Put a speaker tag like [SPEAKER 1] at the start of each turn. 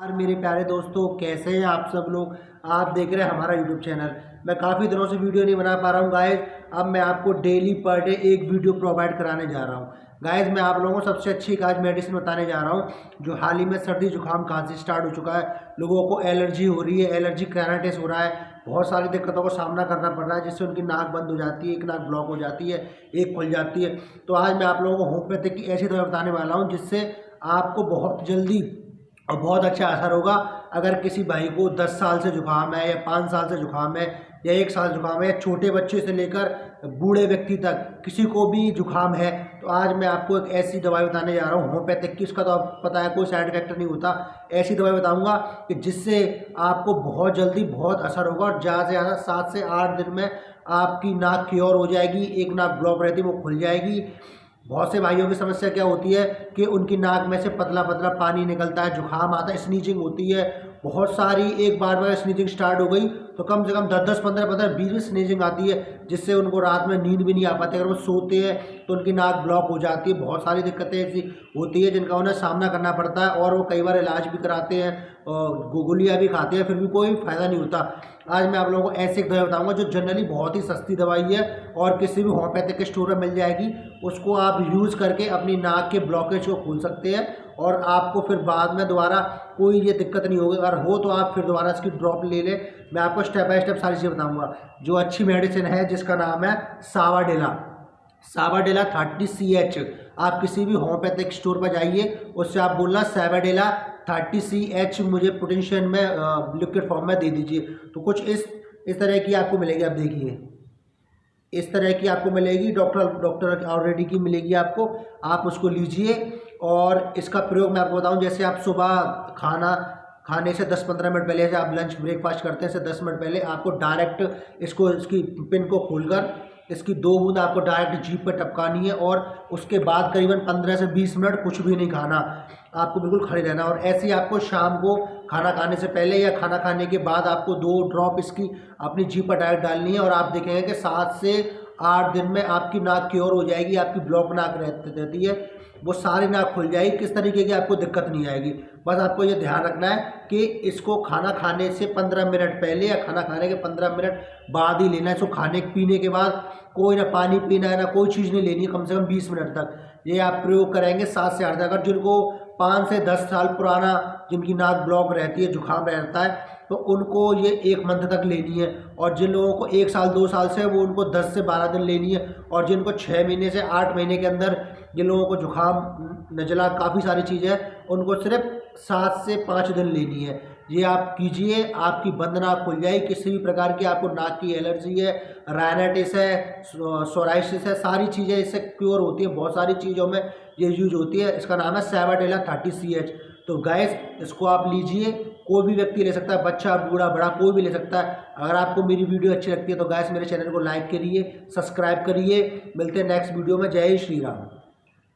[SPEAKER 1] यार मेरे प्यारे दोस्तों, कैसे हैं आप सब लोग। आप देख रहे हैं हमारा यूट्यूब चैनल। मैं काफ़ी दिनों से वीडियो नहीं बना पा रहा हूँ गाइज। अब मैं आपको डेली पर डे एक वीडियो प्रोवाइड कराने जा रहा हूँ गाइज। मैं आप लोगों को सबसे अच्छी आज मेडिसिन बताने जा रहा हूँ जो हाल ही में सर्दी जुकाम खांसी स्टार्ट हो चुका है। लोगों को एलर्जी हो रही है, एलर्जी क्राइनाइटिस हो रहा है, बहुत सारी दिक्कतों का सामना करना पड़ रहा है, जिससे उनकी नाक बंद हो जाती है, एक नाक ब्लॉक हो जाती है, एक खुल जाती है। तो आज मैं आप लोगों को होम्योपैथिक की ऐसी दवा बताने वाला हूँ जिससे आपको बहुत जल्दी और बहुत अच्छा असर होगा। अगर किसी भाई को 10 साल से जुकाम है या 5 साल से जुकाम है या 1 साल जुकाम है या छोटे बच्चे से लेकर बूढ़े व्यक्ति तक किसी को भी जुकाम है, तो आज मैं आपको एक ऐसी दवाई बताने जा रहा हूँ होम्योपैथिक की। इसका तो आपको पता है कोई साइड इफेक्ट नहीं होता। ऐसी दवाई बताऊँगा कि जिससे आपको बहुत जल्दी बहुत असर होगा और ज़्यादा से ज़्यादा 7 से 8 दिन में आपकी नाक क्योर हो जाएगी। एक नाक ब्लॉक रहती है वो खुल जाएगी। बहुत से भाइयों की समस्या क्या होती है कि उनकी नाक में से पतला पतला पानी निकलता है, जुकाम आता है, स्नीजिंग होती है बहुत सारी। एक बार में स्नीजिंग स्टार्ट हो गई तो कम से कम 10-10, 15-15, 20-20 स्नीजिंग आती है, जिससे उनको रात में नींद भी नहीं आ पाती। अगर वो सोते हैं तो उनकी नाक ब्लॉक हो जाती है। बहुत सारी दिक्कतें ऐसी होती है जिनका उन्हें सामना करना पड़ता है और वो कई बार इलाज भी कराते हैं और गोलियाँ भी खाते हैं, फिर भी कोई फ़ायदा नहीं होता। आज मैं आप लोगों को ऐसी एक दवाई बताऊंगा जो जनरली बहुत ही सस्ती दवाई है और किसी भी होम्योपैथिक के स्टोर में मिल जाएगी। उसको आप यूज़ करके अपनी नाक के ब्लॉकेज को खोल सकते हैं और आपको फिर बाद में दोबारा कोई ये दिक्कत नहीं होगी। अगर हो तो आप फिर दोबारा इसकी ड्रॉप ले लें। मैं आपको स्टेप बाय स्टेप सारी चीज़ें बताऊंगा। जो अच्छी मेडिसिन है जिसका नाम है सावाडेला, सावाडेला 30CH। आप किसी भी होम्योपैथिक स्टोर पर जाइए, उससे आप बोलना सावाडेला 30CH मुझे पोटेंशियल में लिक्विड फॉर्म में दे दीजिए। तो कुछ इस तरह की आपको मिलेगी। आप देखिए इस तरह की आपको मिलेगी, डॉक्टर ऑलरेडी की मिलेगी आपको। आप उसको लीजिए और इसका प्रयोग मैं आपको बताऊं। जैसे आप सुबह खाना खाने से 10-15 मिनट पहले, जैसे आप लंच ब्रेकफास्ट करते हैं से 10 मिनट पहले आपको डायरेक्ट इसकी पिन को खोलकर इसकी 2 बूंद आपको डायरेक्ट जीभ पर टपकानी है और उसके बाद करीबन 15 से 20 मिनट कुछ भी नहीं खाना, आपको बिल्कुल खड़े रहना। और ऐसे ही आपको शाम को खाना खाने से पहले या खाना खाने के बाद आपको 2 ड्रॉप इसकी अपनी जीभ पर डायरेक्ट डालनी है और आप देखेंगे कि 7 से 8 दिन में आपकी नाक क्योर हो जाएगी। आपकी ब्लॉक नाक रहती है वो सारी नाक खुल जाएगी। किस तरीके की आपको दिक्कत नहीं आएगी। बस आपको ये ध्यान रखना है कि इसको खाना खाने से 15 मिनट पहले या खाना खाने के 15 मिनट बाद ही लेना है। इसको खाने पीने के बाद कोई ना पानी पीना है ना कोई चीज़ नहीं लेनी है, कम से कम 20 मिनट तक ये आप प्रयोग करेंगे 7 से 8 दिन। अगर जिनको 5 से 10 साल पुराना जिनकी नाक ब्लॉक रहती है, जुकाम रहता है, तो उनको ये 1 मंथ तक लेनी है। और जिन लोगों को 1 साल 2 साल से वो उनको 10 से 12 दिन लेनी है। और जिनको 6 महीने से 8 महीने के अंदर जिन लोगों को जुकाम नज़ला काफ़ी सारी चीज़ें उनको सिर्फ 7 से 5 दिन लेनी है। ये आप कीजिए, आपकी बंद नाक खुल जाएगी। किसी भी प्रकार की आपको नाक की एलर्जी है, राइनाइटिस है, सोराइसिस है, सारी चीज़ें इससे क्योर होती है। बहुत सारी चीज़ों में ये यूज होती है। इसका नाम है सावाडेला 30CH। तो गैस इसको आप लीजिए, कोई भी व्यक्ति ले सकता है, बच्चा बूढ़ा बड़ा कोई भी ले सकता है। अगर आपको मेरी वीडियो अच्छी लगती है तो गैस मेरे चैनल को लाइक करिए, सब्सक्राइब करिए। मिलते हैं नेक्स्ट वीडियो में। जय श्री राम।